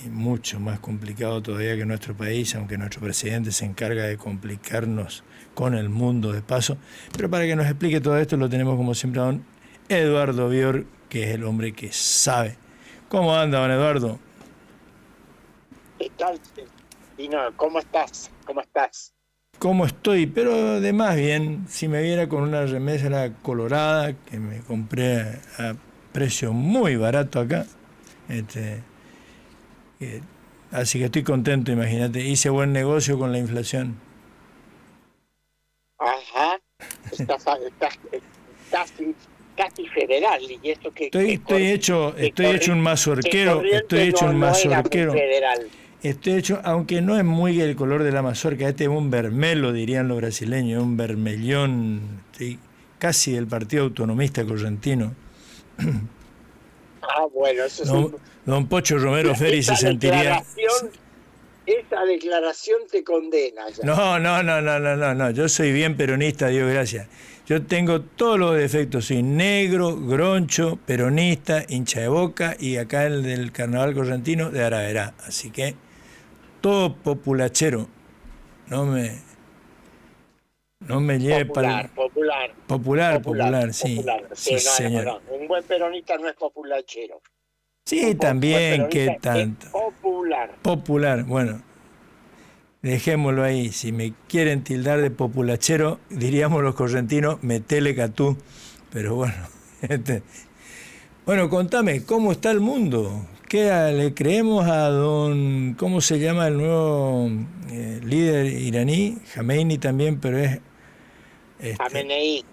y mucho más complicado todavía que nuestro país, aunque nuestro presidente se encarga de complicarnos con el mundo de paso. Pero para que nos explique todo esto lo tenemos como siempre a don Eduardo Bior, que es el hombre que sabe. ¿Cómo anda, don Eduardo? ¿Qué tal, Dino? ¿Cómo estás? ¿Cómo estás? ¿Cómo estoy? Pero de más bien, si me viera con una remesa colorada que me compré a precio muy barato acá, este, eh, así que estoy contento, imagínate, hice buen negocio con la inflación. Ajá, estás casi federal, y eso Estoy hecho un que mazorquero, estoy Corrientes hecho un no era muy mazorquero, federal. estoy hecho, aunque no es muy el color de la mazorca, este es un vermelo, dirían los brasileños, un vermellón, sí, casi del Partido Autonomista Correntino. Ah, bueno, eso es Don, don Pocho Romero Ferri se sentiría. esa declaración te condena ya. No, yo soy bien peronista, Dios gracias. Yo tengo todos los defectos, soy negro, groncho, peronista, hincha de Boca y acá el del carnaval correntino de Araverá. Así que todo populachero, no me, no me lleve para el... Popular, sí, Popular. sí Sí, señor. no. Un buen peronista no es populachero. Sí, Un buen también, qué peronista es tanto. popular. Popular, bueno, dejémoslo ahí. Si me quieren tildar de populachero, diríamos los correntinos, metele catú. Pero bueno, bueno, contame, ¿cómo está el mundo? ¿Qué le creemos a don, cómo se llama el nuevo líder iraní? Jameini también, pero es Jamenei,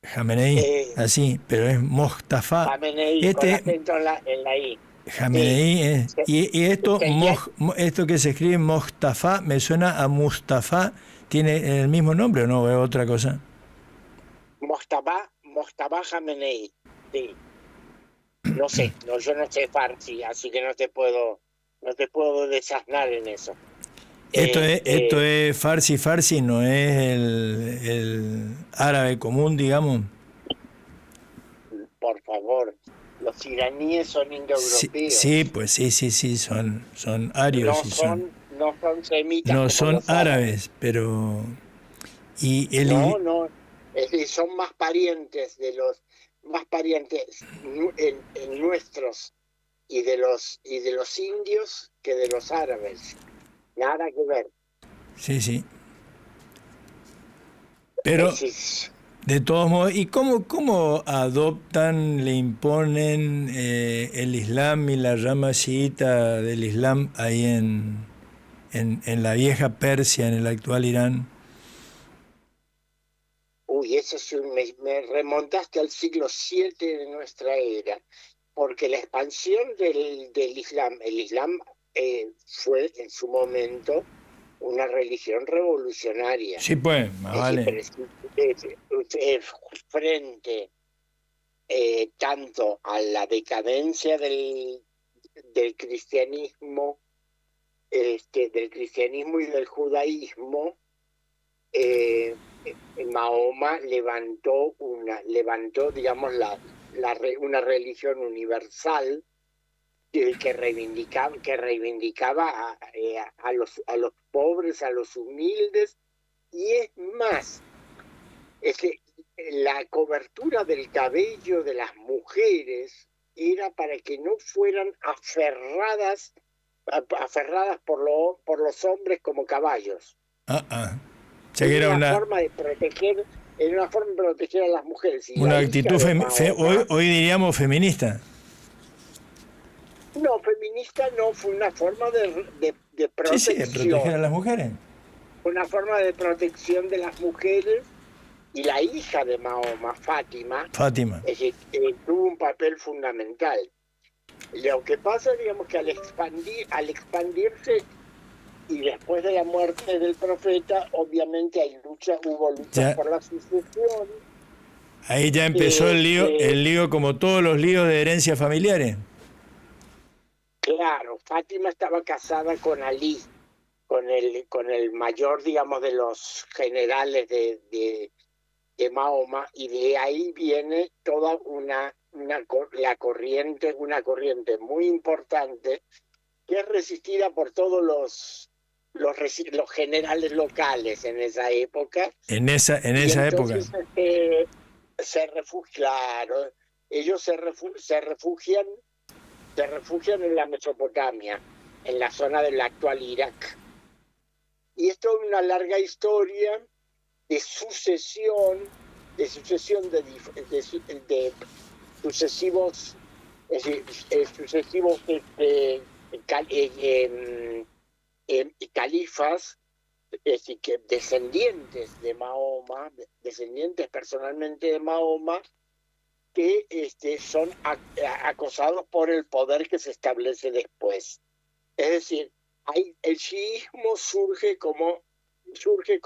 Jamenei, eh, así, pero es Mostafa. Jamenei con Este acento en la I. Sí, Jamenei es, se- y esto, seguía esto que se escribe Mostafa, me suena a Mustafa, ¿tiene el mismo nombre o no? ¿Es otra cosa? Mojtaba Jamenei. Sí, no sé, no, yo no sé farsi, así que no te puedo desasnar en eso. Esto Este, es farsi, no es el árabe común, digamos. por favor, los iraníes son Sí, sí, indoeuropeos, pues sí, son arios y son, no son semitas no como son los árabes. árabes, pero, y No, el, no, es decir, son más parientes en nuestros y de los indios que de los árabes. Nada que ver. sí, pero Es, de todos modos, ¿y cómo adoptan, le imponen el Islam y la rama chiita del Islam ahí en la vieja Persia, en el actual Irán? uy, me remontaste al siglo VII de nuestra era, porque la expansión del Islam, el Islam fue en su momento una religión revolucionaria. Sí, pues, más Es decir, vale. frente tanto a la decadencia del cristianismo, del cristianismo y del judaísmo, eh, Mahoma levantó, digamos, una religión universal que reivindicaba a los pobres, a los humildes, y es más, es que la cobertura del cabello de las mujeres era para que no fueran aferradas por los hombres como caballos. Ah, ah. O sea que Era era una forma de proteger, era una forma de proteger a las mujeres. Y la una hija actitud, de Mahoma, hoy diríamos feminista. no, feminista no, fue una forma de Sí, de proteger a protección, las mujeres. una forma de protección de las mujeres. Y la hija de Mahoma, Fátima, Fátima. tuvo un papel fundamental. Lo que pasa, digamos, que al expandirse y después de la muerte del profeta, obviamente hubo luchas Ya, por la sucesión. ahí ya empezó Este, el lío como todos los líos de herencias familiares. claro, Fátima estaba casada con Ali, con el mayor, digamos, de los generales de Mahoma, y de ahí viene toda una corriente muy importante que es resistida por todos los generales locales en esa época. En esa época. Se refugian, claro, ellos se refugian en la Mesopotamia, en la zona del actual Irak. Y esto es una larga historia de sucesión de sucesivos califas, es decir, que descendientes de Mahoma, descendientes personalmente de Mahoma, que son acosados por el poder que se establece después. Es decir, el chiismo surge como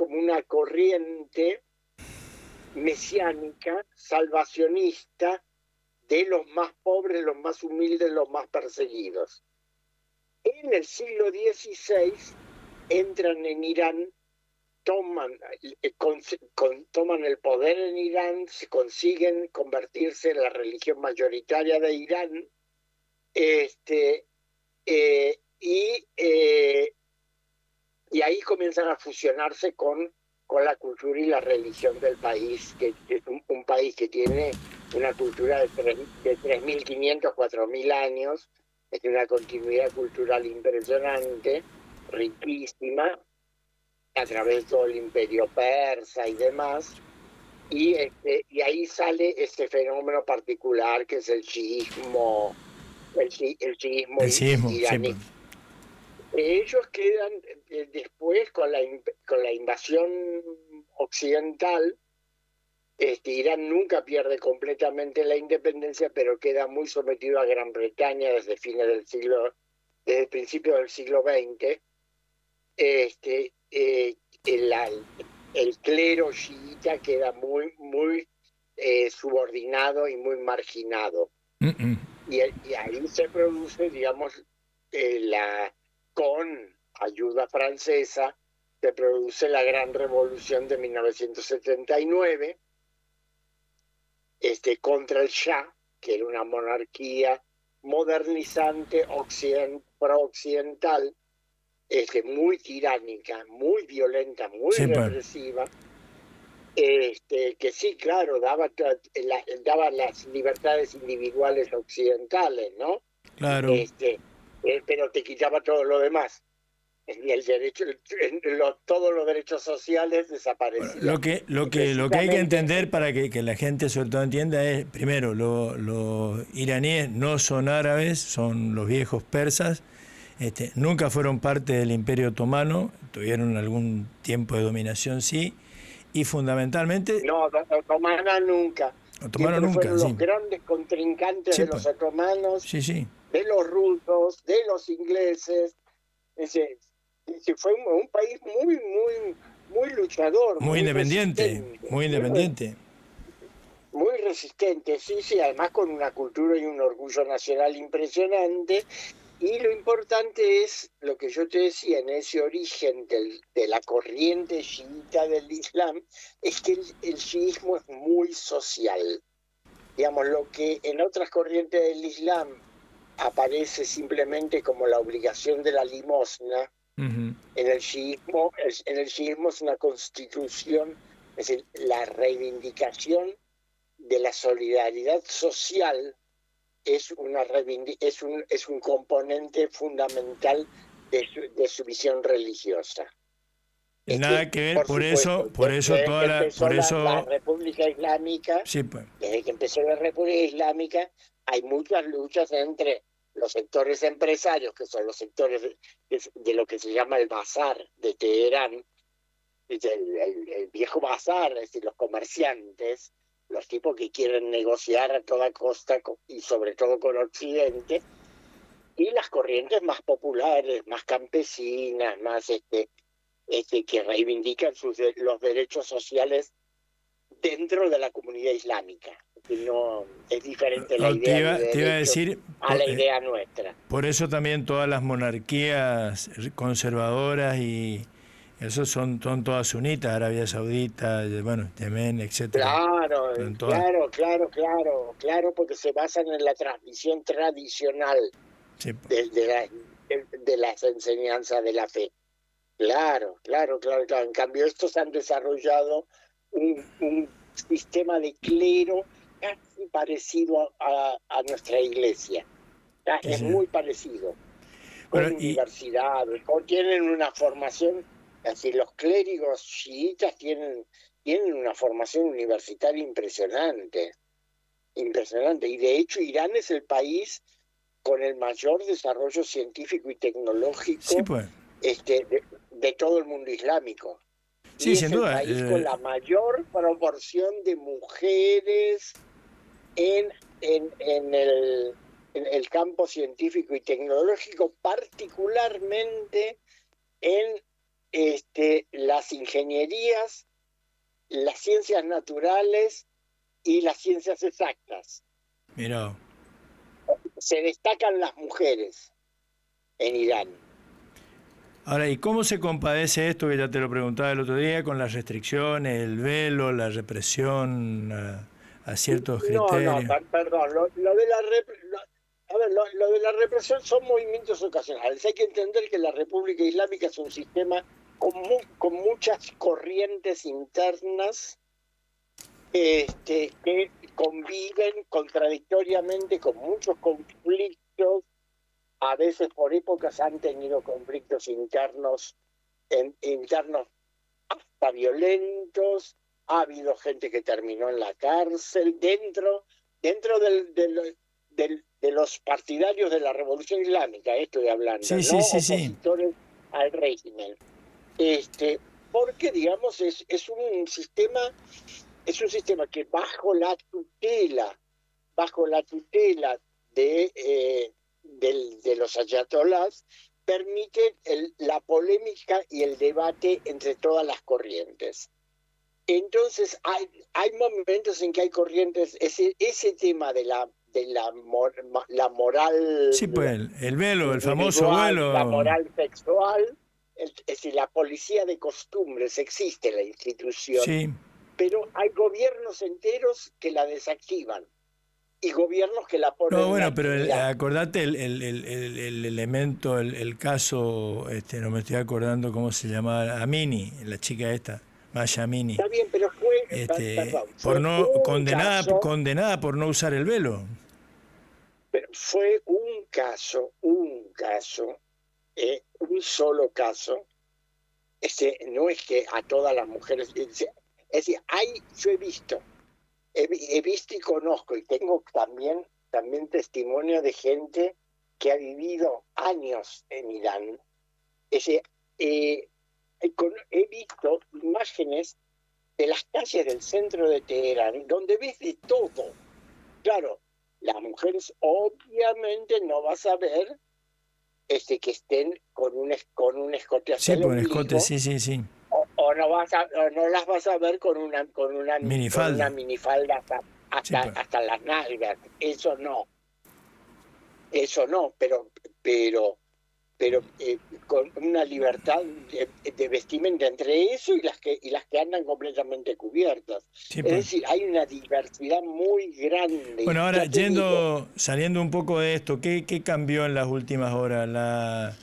una corriente mesiánica, salvacionista, de los más pobres, los más humildes, los más perseguidos. En el siglo XVI entran en Irán, toman el poder en Irán, se consiguen convertirse en la religión mayoritaria de Irán, y ahí comienzan a fusionarse con la cultura y la religión del país, que es un país que tiene una cultura de 3.500, 4.000 años, es una continuidad cultural impresionante, riquísima, a través de todo el imperio persa y demás, y ahí sale este fenómeno particular que es el chiismo iraní. Sí. Ellos quedan después con la invasión occidental. Irán nunca pierde completamente la independencia, pero queda muy sometido a Gran Bretaña desde el principio del siglo XX. El clero chiita queda muy subordinado y muy marginado. Y ahí se produce, digamos, con ayuda francesa, se produce la Gran Revolución de 1979, contra el Shah, que era una monarquía modernizante, pro-occidental, muy tiránica, muy violenta, muy represiva, que sí, claro, daba las libertades individuales occidentales, ¿no? Claro. Pero te quitaba todo lo demás. Y el derecho, todos los derechos sociales desaparecían. Lo que hay que entender para que la gente sobre todo entienda es, primero, los iraníes no son árabes, son los viejos persas, nunca fueron parte del Imperio Otomano, tuvieron algún tiempo de dominación, sí, y fundamentalmente... No, otomana nunca. Otomano nunca, fueron sí. los grandes contrincantes de los otomanos, sí. de los rusos, de los ingleses. Fue un país muy luchador, muy independiente, muy resistente, sí, además con una cultura y un orgullo nacional impresionante. Y lo importante es lo que yo te decía, en ese origen de la corriente chiita del Islam, es que el chiismo es muy social. Digamos, lo que en otras corrientes del Islam aparece simplemente como la obligación de la limosna, en el chiismo es una constitución, es decir, la reivindicación de la solidaridad social es un componente fundamental de su visión religiosa. Nada que ver, por eso la República Islámica, sí, pues. Desde que empezó la República Islámica, hay muchas luchas entre los sectores empresarios, que son los sectores de lo que se llama el bazar de Teherán, el viejo bazar, es decir, los comerciantes, los tipos que quieren negociar a toda costa y sobre todo con Occidente, y las corrientes más populares, más campesinas, más que reivindican los derechos sociales dentro de la comunidad islámica. No es diferente la idea te iba a decir, a la idea nuestra. Por eso también todas las monarquías conservadoras y eso son todas sunitas, Arabia Saudita, bueno, Yemen, etcétera. Claro, porque se basan en la transmisión tradicional sí, de las enseñanzas de la fe. Claro. En cambio, estos han desarrollado un sistema de clero casi parecido a nuestra iglesia. Sí, Es sí. muy parecido. Con Bueno, universidades, tienen una formación, es decir, los clérigos chiitas tienen una formación universitaria impresionante. Y de hecho Irán es el país con el mayor desarrollo científico y sí, tecnológico pues. de todo el mundo islámico. Sí, Y sin es el duda. país con la mayor proporción de mujeres en el campo científico y tecnológico, particularmente en las ingenierías, las ciencias naturales y las ciencias exactas. Mira. Se destacan las mujeres en Irán. Ahora, ¿y cómo se compadece esto, que ya te lo preguntaba el otro día, con las restricciones, el velo, la represión a ciertos criterios? Perdón, lo de la lo de la represión son movimientos ocasionales. Hay que entender que la República Islámica es un sistema con muchas corrientes internas que conviven contradictoriamente, con muchos conflictos. A veces por épocas han tenido conflictos internos hasta violentos. Ha habido gente que terminó en la cárcel dentro de los partidarios de la Revolución Islámica, estoy hablando, Sí, no sí, sí, sí. opositores al régimen. Porque, digamos, es un sistema que bajo la tutela de los ayatolás, permite la polémica y el debate entre todas las corrientes. Entonces, hay momentos en que hay corrientes, ese tema de la moral Sí, pues el velo, el famoso individual, la velo. moral sexual, es decir, la policía de costumbres, existe la institución, Sí. pero hay gobiernos enteros que la desactivan y gobiernos que la ponen No, en bueno, pero actividad. acordate el elemento, el caso, no me estoy acordando cómo se llamaba, Amini, la chica esta, Maya Amini, Está bien, pero por fue no un caso, condenada por no usar el velo. pero fue un caso, un solo caso. No es que a todas las mujeres, es decir, yo he visto y conozco, y tengo también testimonio de gente que ha vivido años en Irán. Es decir, he visto imágenes de las calles del centro de Teherán, donde ves de todo. Claro, las mujeres obviamente no vas a ver que estén con un escote Sí, hasta el por un escote, ombligo, sí, sí, sí. o no las vas a ver con una Minifalda. minifalda Sí, pues. hasta las nalgas. Eso no, pero con una libertad de vestimenta entre eso y las que andan completamente cubiertas. Sí, Es pues. decir, hay una diversidad muy grande. Bueno, Y ahora ya te digo, saliendo un poco de esto, ¿qué cambió en las últimas horas?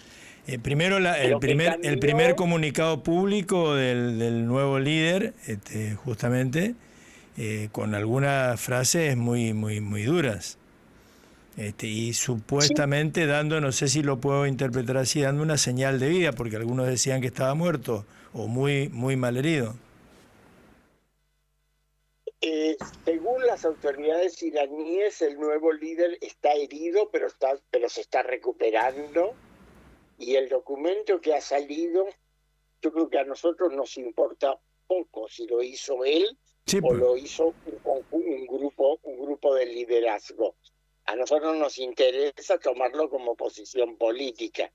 Primero lo que el primer cambió, comunicado público del nuevo líder, justamente, con algunas frases muy duras. Y sí, supuestamente dando, no sé si lo puedo interpretar así, dando una señal de vida, porque algunos decían que estaba muerto o muy mal herido. según las autoridades iraníes, el nuevo líder está herido, pero se está recuperando. Y el documento que ha salido, yo creo que a nosotros nos importa poco si lo hizo él Sí, o pues. lo hizo un grupo de liderazgo. A nosotros nos interesa tomarlo como posición política.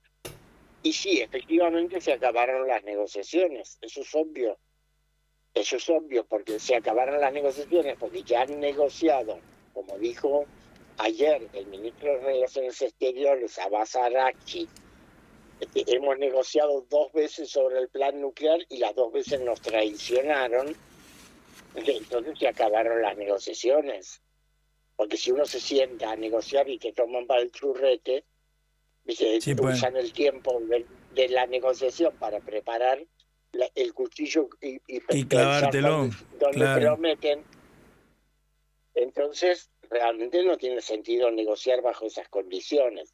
Y sí, efectivamente se acabaron las negociaciones, eso es obvio, porque se acabaron las negociaciones, porque ya han negociado, como dijo ayer el ministro de Relaciones Exteriores, Abbas Araghchi. Hemos negociado 2 veces sobre el plan nuclear y las 2 veces nos traicionaron. Entonces se acabaron las negociaciones. Porque si uno se sienta a negociar y te toman para el churrete, ¿viste? Sí, pues. Usan el tiempo de la negociación para preparar el cuchillo y Y pensar clavártelo, dónde te lo claro. meten. Entonces, realmente no tiene sentido negociar bajo esas condiciones.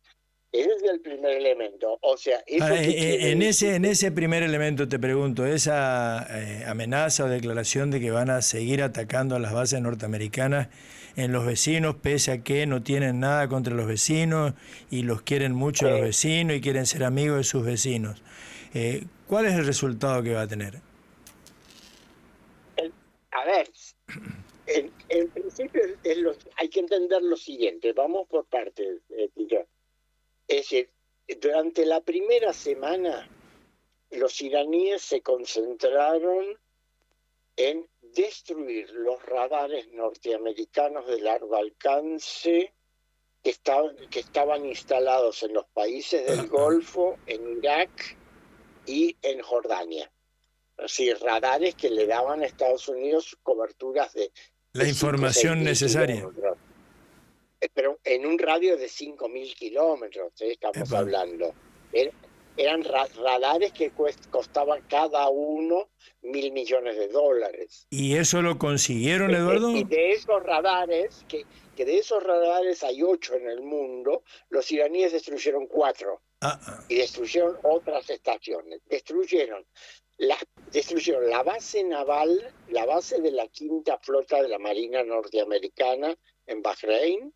Ese es el primer elemento. O sea, Ah, ¿eso qué quiere decir? en ese primer elemento te pregunto, esa amenaza o declaración de que van a seguir atacando a las bases norteamericanas en los vecinos, pese a que no tienen nada contra los vecinos y los quieren mucho a los Eh, vecinos y quieren ser amigos de sus vecinos. ¿Cuál es el resultado que va a tener? a ver, en principio hay que entender lo siguiente. Vamos por partes, Tito. Es decir, durante la primera semana, los iraníes se concentraron en destruir los radares norteamericanos de largo alcance que estaban instalados en los países del Golfo, en Irak y en Jordania. Así, radares que le daban a Estados Unidos coberturas La de 5 o 6 información mil necesaria. kilómetros, pero en un radio de 5.000 kilómetros, estamos Epa. hablando. Er- Eran radares que costaban cada uno $1.000 millones. ¿Y eso lo consiguieron, Y Eduardo? de esos radares, que de esos radares hay 8 en el mundo, los iraníes destruyeron 4 Ah, ah. y destruyeron otras estaciones. Destruyeron la base naval, la base de la quinta flota de la Marina norteamericana en Bahrein,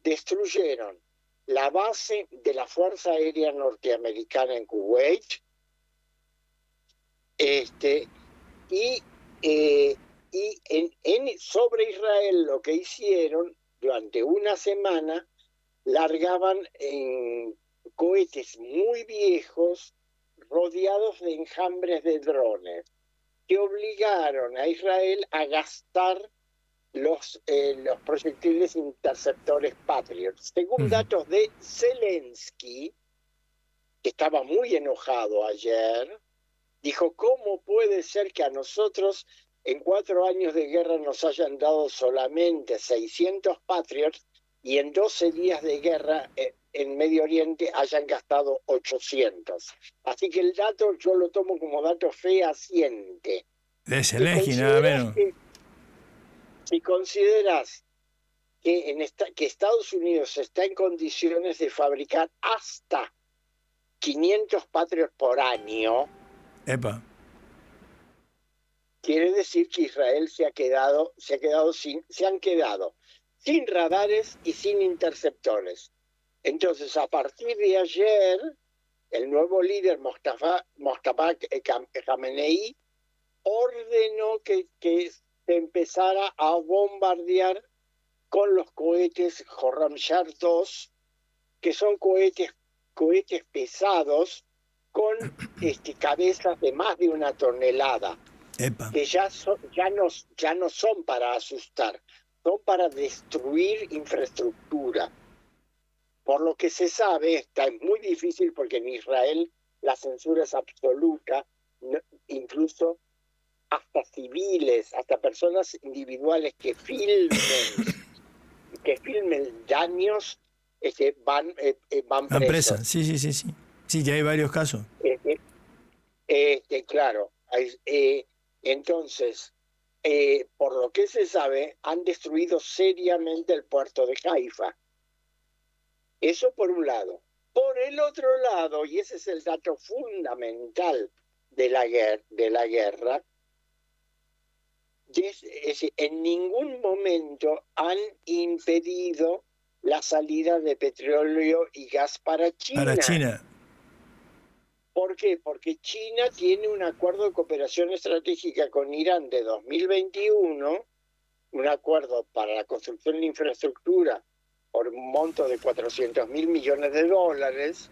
destruyeron la base de la Fuerza Aérea Norteamericana en Kuwait, y, eh, sobre Israel lo que hicieron durante una semana, largaban en cohetes muy viejos rodeados de enjambres de drones que obligaron a Israel a gastar los proyectiles interceptores Patriot. Según Ujú. datos de Zelensky, que estaba muy enojado ayer, dijo, ¿cómo puede ser que a nosotros en 4 años de guerra nos hayan dado solamente 600 Patriots y en 12 días de guerra en Medio Oriente hayan gastado 800? Así que el dato yo lo tomo como dato fehaciente. De Si Zelensky, nada consideras menos. que, si consideras que Estados Unidos está en condiciones de fabricar hasta 500 Patriots por año, Epa. quiere decir que Israel se han quedado sin radares y sin interceptores. Entonces, a partir de ayer, el nuevo líder Mostafa Khamenei ordenó que se empezara a bombardear con los cohetes Khorramshahr 2, que son cohetes pesados con cabezas de más de 1 tonelada, Epa. que ya no son para asustar, son para destruir infraestructura. Por lo que se sabe, está muy difícil porque en Israel la censura es absoluta, incluso hasta civiles, hasta personas individuales que filmen daños, van Van presas. presos. Sí, sí, sí, sí. Sí, ya hay varios casos. Claro, entonces, por lo que se sabe, han destruido seriamente el puerto de Haifa. Eso por un lado. Por el otro lado, y ese es el dato fundamental de la guerra, en ningún momento han impedido la salida de petróleo y gas para Para China. China. ¿Por qué? Porque China tiene un acuerdo de cooperación estratégica con Irán de 2021, un acuerdo para la construcción de infraestructura por un monto de $400.000 millones,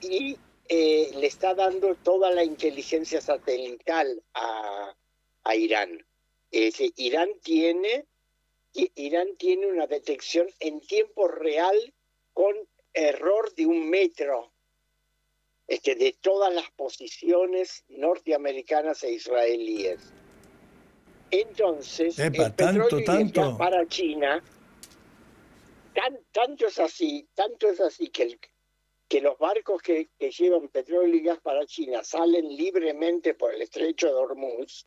y le está dando toda la inteligencia satelital a Irán. Irán tiene una detección en tiempo real con error de 1 metro, de todas las posiciones norteamericanas e israelíes. Entonces, Epa, el tanto, petróleo y el tanto. gas para China tanto es así que los barcos que llevan petróleo y gas para China salen libremente por el estrecho de Hormuz,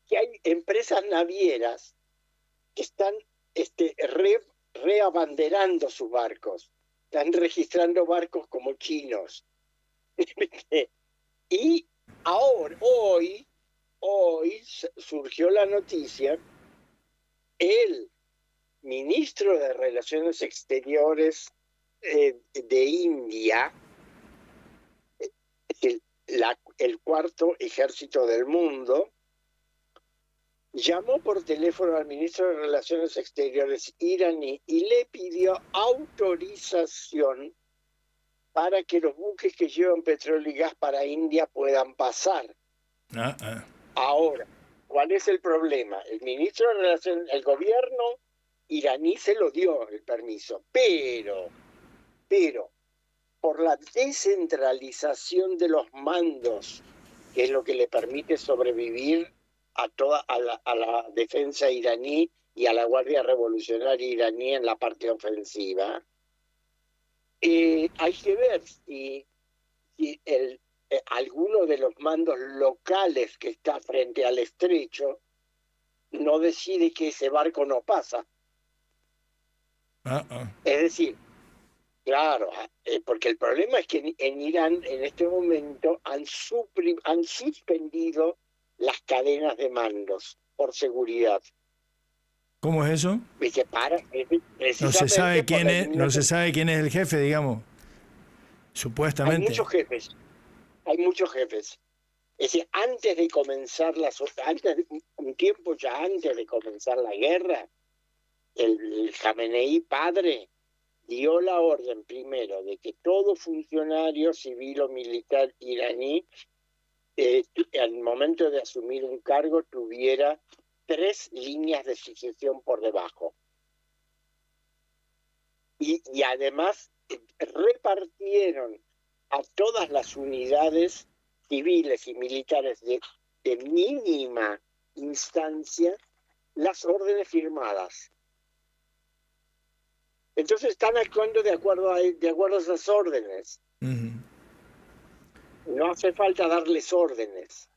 que hay empresas navieras que están reabanderando sus barcos, están registrando barcos como chinos. Y ahora, hoy surgió la noticia, el ministro de Relaciones Exteriores de India, el cuarto ejército del mundo, llamó por teléfono al ministro de Relaciones Exteriores iraní y le pidió autorización para que los buques que llevan petróleo y gas para India puedan pasar. Ahora, ¿cuál es el problema? El ministro de Relaciones, el gobierno iraní se lo dio el permiso, pero por la descentralización de los mandos, que es lo que le permite sobrevivir a la defensa iraní y a la Guardia Revolucionaria iraní en la parte ofensiva, hay que ver si alguno de los mandos locales que está frente al estrecho no decide que ese barco no pasa. Es decir, claro, porque el problema es que en Irán en este momento han suspendido las cadenas de mandos por seguridad. ¿Cómo es eso? No se sabe quién es el jefe, digamos. Supuestamente. Hay muchos jefes. Es decir, un tiempo ya antes de comenzar la guerra, el Jamenei padre dio la orden primero de que todo funcionario civil o militar iraní al momento de asumir un cargo tuviera 3 líneas de sucesión por debajo. Y además repartieron a todas las unidades civiles y militares de mínima instancia las órdenes firmadas. Entonces están actuando de acuerdo a esas órdenes. No hace falta darles órdenes.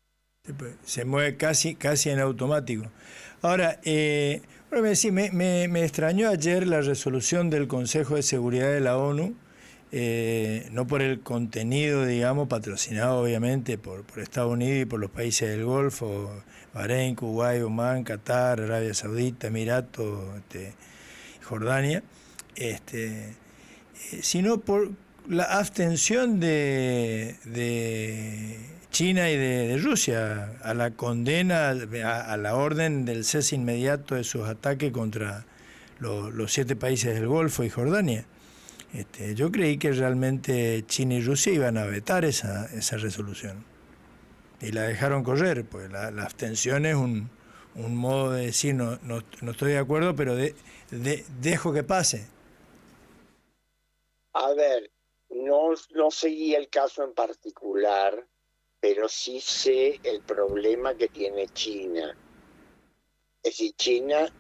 Se mueve casi en automático. Ahora, me extrañó ayer la resolución del Consejo de Seguridad de la ONU, no por el contenido, digamos, patrocinado obviamente por Estados Unidos y por los países del Golfo, Bahrein, Kuwait, Omán, Qatar, Arabia Saudita, Emiratos, Jordania, sino por la abstención de China y de Rusia a la condena, a la orden del cese inmediato de sus ataques contra los 7 países del Golfo y Jordania. Yo creí que realmente China y Rusia iban a vetar esa resolución y la dejaron correr, pues la abstención es un modo de decir no estoy de acuerdo, pero dejo que pase. A ver, no seguí el caso en particular, pero sí sé el problema que tiene China. Es decir, China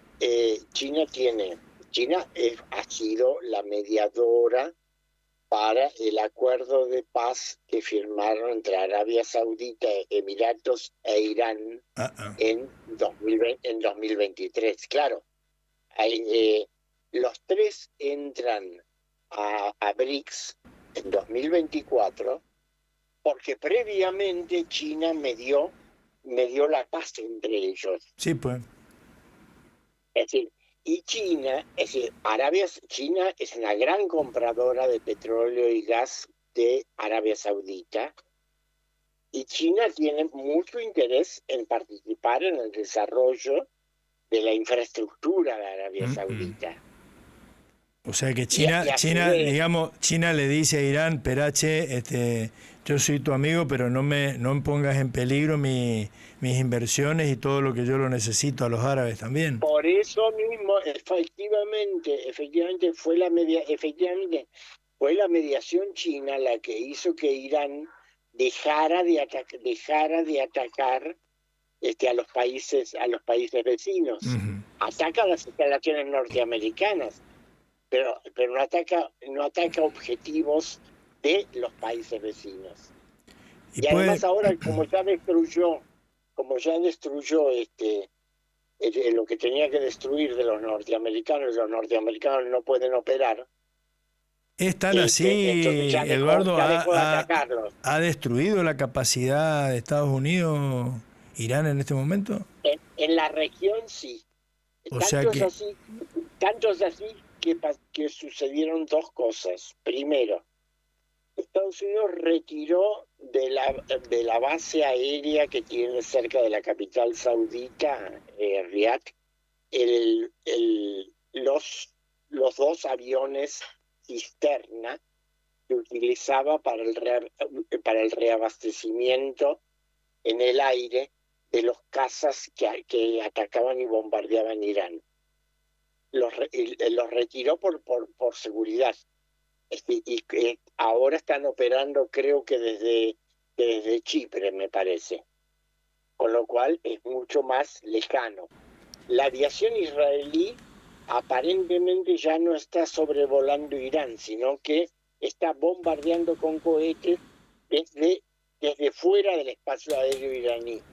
ha sido la mediadora para el acuerdo de paz que firmaron entre Arabia Saudita, Emiratos e Irán en 2023. Claro, los 3 entran a BRICS en 2024 porque previamente China me dio la paz entre ellos. Sí, pues. Es decir, China es una gran compradora de petróleo y gas de Arabia Saudita, y China tiene mucho interés en participar en el desarrollo de la infraestructura de Arabia Saudita. O sea que China le dice a Irán, Perache, yo soy tu amigo, pero no me pongas en peligro mis inversiones y todo lo que yo lo necesito a los árabes también. Por eso mismo, efectivamente fue la mediación china la que hizo que Irán dejara de atacar a los países vecinos. Ataca las instalaciones norteamericanas, pero no ataca objetivos de los países vecinos. Y además ahora, como ya destruyó lo que tenía que destruir de los norteamericanos, los norteamericanos no pueden operar. Es tan así, Eduardo, ¿ha destruido la capacidad de Estados Unidos Irán en este momento? En la región sí. Tanto es así que sucedieron dos cosas. Primero, Estados Unidos retiró de la base aérea que tiene cerca de la capital saudita, Riad, los dos aviones cisterna que utilizaba para el reabastecimiento en el aire de los cazas que atacaban y bombardeaban Irán. Los retiró por seguridad. Y ahora están operando, creo que desde Chipre, me parece. Con lo cual es mucho más lejano. La aviación israelí aparentemente ya no está sobrevolando Irán, sino que está bombardeando con cohetes desde fuera del espacio aéreo iraní.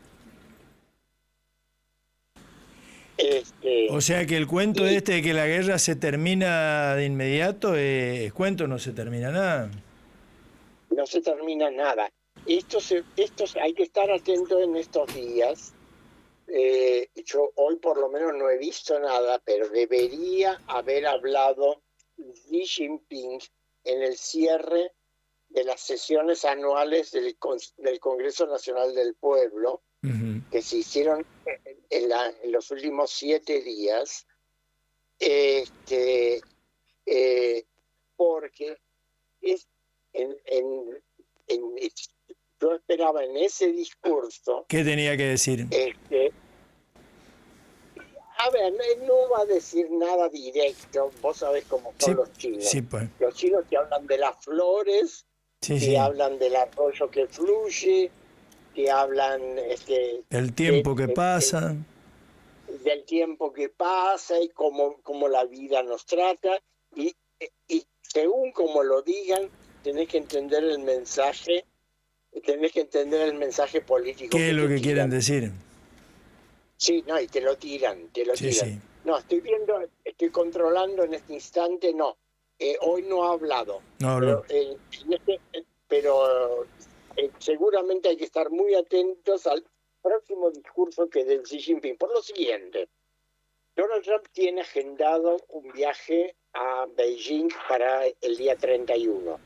O sea que el cuento de que la guerra se termina de inmediato es cuento, no se termina nada. No se termina nada. Estos hay que estar atentos en estos días. Yo hoy por lo menos no he visto nada, pero debería haber hablado Xi Jinping en el cierre de las sesiones anuales del Congreso Nacional del Pueblo, que se hicieron en los últimos 7 días, porque yo esperaba en ese discurso... ¿Qué tenía que decir? A ver, no va a decir nada directo, vos sabés cómo son los chinos. Sí, pues. Los chinos te hablan de las flores, hablan del arroyo que fluye, que hablan... del tiempo que pasa. Del tiempo que pasa y cómo la vida nos trata. Y según como lo digan, tenés que entender el mensaje político. ¿Qué es lo que quieren decir? Sí, no, y te lo tiran. Sí. No, estoy controlando en este instante, no. Hoy no ha hablado. No habló. Pero seguramente hay que estar muy atentos al próximo discurso que de Xi Jinping. Por lo siguiente, Donald Trump tiene agendado un viaje a Beijing para el día 31.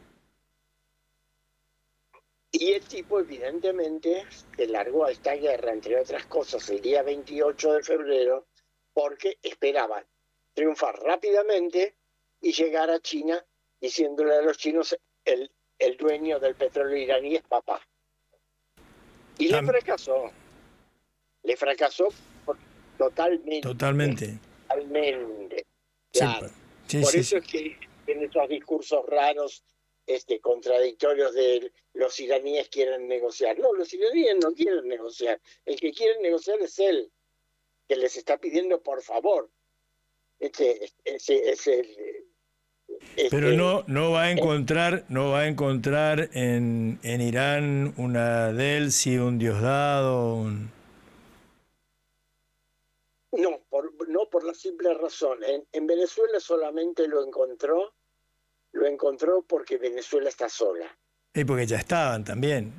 Y el tipo, evidentemente, se largó a esta guerra, entre otras cosas, el día 28 de febrero, porque esperaba triunfar rápidamente y llegar a China diciéndole a los chinos, el dueño del petróleo iraní es papá. Y le fracasó totalmente. Totalmente. Claro. Por eso es que en esos discursos raros, contradictorios de los iraníes quieren negociar. No, los iraníes no quieren negociar. El que quiere negociar es él, que les está pidiendo por favor. Pero no va a encontrar en Irán una Delsi, un Diosdado, No, por la simple razón. En Venezuela solamente lo encontró porque Venezuela está sola. Y porque ya estaban también,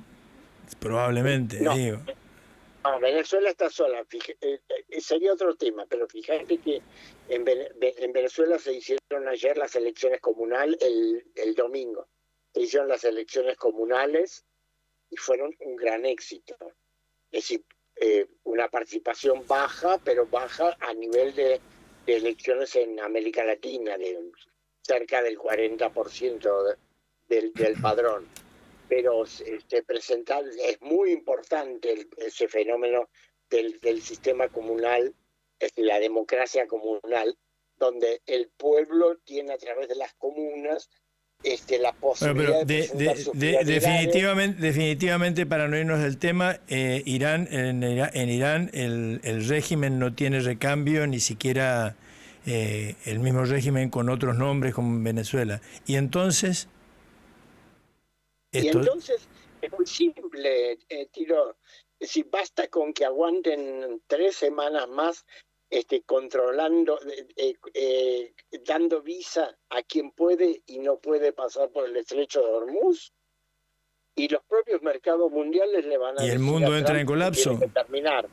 probablemente, digo. No, Venezuela está sola. Sería otro tema, pero fíjate que en Venezuela se hicieron ayer las elecciones comunales, el domingo. Se hicieron las elecciones comunales y fueron un gran éxito. Es decir, una participación baja, pero baja a nivel de elecciones en América Latina, de cerca del 40% del padrón. Pero es muy importante ese fenómeno del sistema comunal, la democracia comunal, donde el pueblo tiene a través de las comunas la posibilidad definitivamente, para no irnos del tema, en Irán el régimen no tiene recambio ni siquiera el mismo régimen con otros nombres como en Venezuela. Y entonces, Y esto, entonces es muy simple, Tiro. Es decir, basta con que aguanten 3 semanas más controlando, dando visa a quien puede y no puede pasar por el estrecho de Hormuz, y los propios mercados mundiales le van a y el decir a mundo entra Trump en que tiene que colapso. terminar.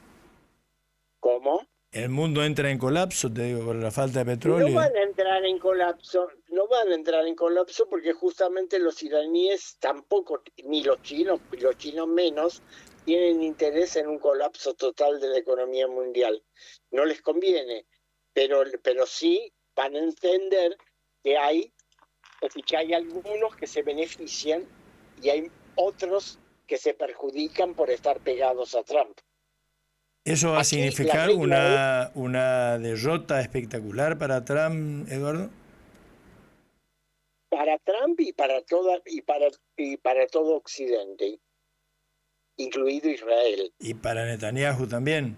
¿Cómo? El mundo entra en colapso, te digo, por la falta de No petróleo. van a entrar en colapso, no van a entrar en colapso porque justamente los iraníes tampoco, ni los chinos menos, tienen interés en un colapso total de la economía mundial. No les conviene, pero sí van a entender que que hay algunos que se benefician y hay otros que se perjudican por estar pegados a Trump. ¿Eso va a Aquí la significar regla es una derrota espectacular para Trump, Eduardo? para Trump y para todo Occidente, incluido Israel. Y para Netanyahu también.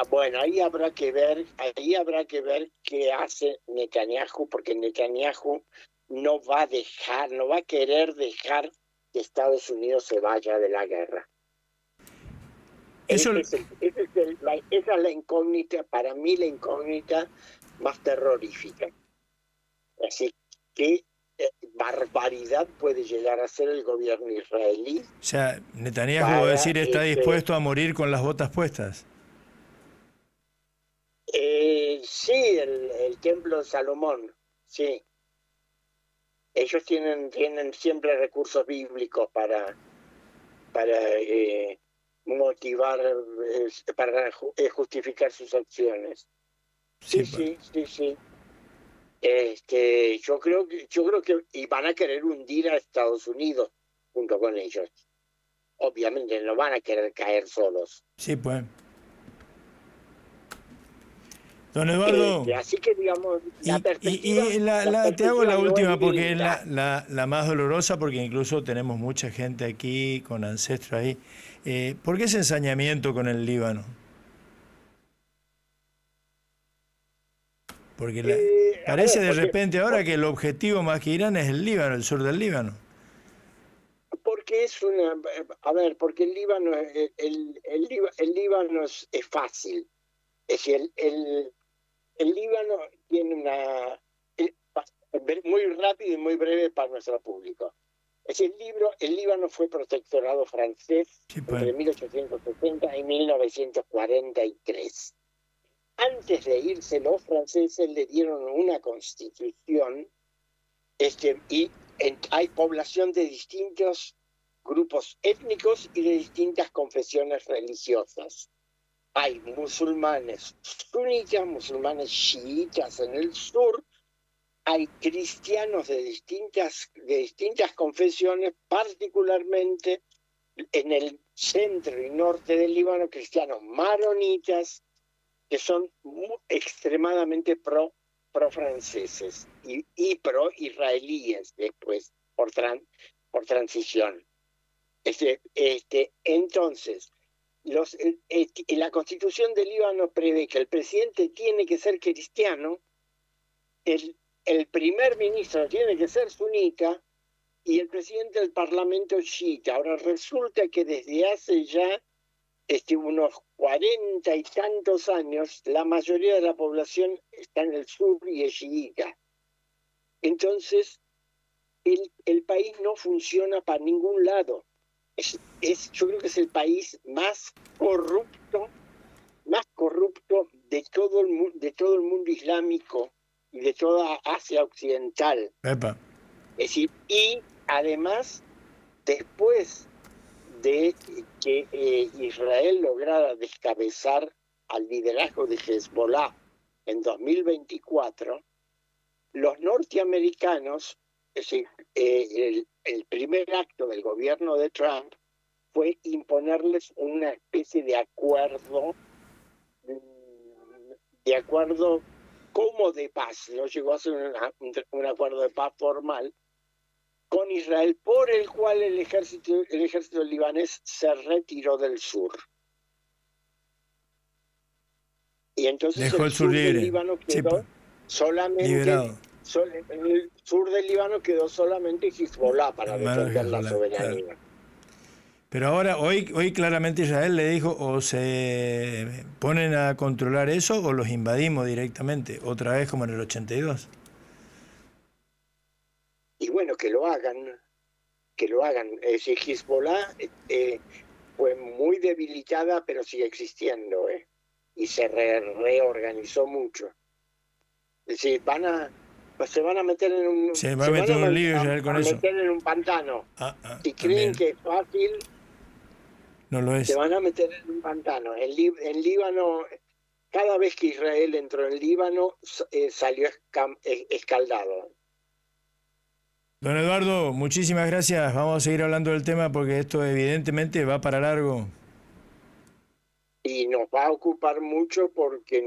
Bueno, ahí habrá que ver qué hace Netanyahu, porque Netanyahu no va a querer dejar que Estados Unidos se vaya de la guerra. Eso, Esa es la incógnita, para mí la incógnita más terrorífica. Así que barbaridad puede llegar a ser el gobierno israelí o sea, Netanyahu va a para decir está dispuesto a morir con las botas puestas. sí, el templo de Salomón, sí. Ellos tienen siempre recursos bíblicos para motivar, para justificar sus acciones. Sí, Sí, sí, sí, sí. Yo creo que y van a querer hundir a Estados Unidos junto con ellos. Obviamente no van a querer caer solos. sí, pues. Don Eduardo, Así que digamos, la y, perspectiva, la te hago perspectiva la no es última porque es linda. la más dolorosa, porque incluso tenemos mucha gente aquí con ancestros ahí. ¿Por qué ese ensañamiento con el Líbano? Porque A parece ver, de repente ahora que el objetivo más que Irán es el Líbano, el sur del Líbano. porque porque el Líbano, el Líbano es fácil. Es decir, el Líbano tiene muy rápido y muy breve para nuestro público. Es decir, el Líbano fue protectorado francés Sí, pues. entre 1860 y 1943. Antes de irse, los franceses le dieron una constitución, y hay población de distintos grupos étnicos y de distintas confesiones religiosas. Hay musulmanes sunitas, musulmanes chiitas en el sur, hay cristianos de distintas confesiones, particularmente en el centro y norte del Líbano, cristianos maronitas, que son extremadamente pro-franceses y pro-israelíes después, por transición. Entonces, la Constitución del Líbano prevé que el presidente tiene que ser cristiano, el primer ministro tiene que ser sunita y el presidente del parlamento chiita. Ahora resulta que desde hace ya unos 40 y tantos años, la mayoría de la población está en el sur y es chiita. Entonces, el país no funciona para ningún lado. Yo creo que es el país más corrupto de todo el mundo islámico y de toda Asia Occidental. Epa. Es decir, y además, después de que Israel lograra descabezar al liderazgo de Hezbollah en 2024, los norteamericanos, es decir, el primer acto del gobierno de Trump fue imponerles una especie de acuerdo como de paz. No llegó a ser un acuerdo de paz formal con Israel, por el cual el ejército libanés se retiró del sur. Y entonces Dejó el sur del libre. Líbano Sí, quedó pues, solamente, liberado. en el sur del Líbano quedó solamente Hezbollah para En manos de defender la Hezbollah, claro. soberanía. Pero ahora, hoy claramente Israel le dijo, o se ponen a controlar eso o los invadimos directamente, otra vez como en el 82. Y bueno, que lo hagan, que lo hagan. Es decir, Hezbollah fue muy debilitada, pero sigue existiendo, y se reorganizó mucho. Es decir, se van a meter en un, Se va a se van meter a, un lío Israel con a eso. meter en un pantano. Si creen También. que es fácil, No lo se es. van a meter en un pantano. En Líbano, cada vez que Israel entró en Líbano, salió escaldado. Don Eduardo, muchísimas gracias. Vamos a seguir hablando del tema porque esto evidentemente va para largo. Y nos va a ocupar mucho porque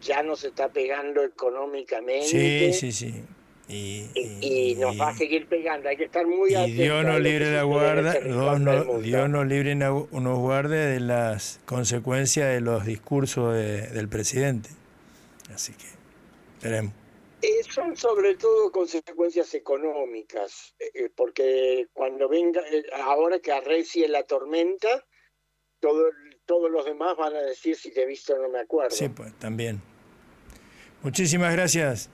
ya nos está pegando Sí, económicamente, sí, sí. y nos va a seguir pegando. Hay que estar muy Y Dios atentos a nos lo que libre la sucede en guarda, ese rincón del Dios mundo. nos libre y nos guarde de las consecuencias de los discursos del presidente. Así que esperemos. Son sobre todo consecuencias económicas, porque cuando venga, ahora que arrecie la tormenta, todo, todos los demás van a decir si te he visto no me Sí, acuerdo. pues también. Muchísimas gracias.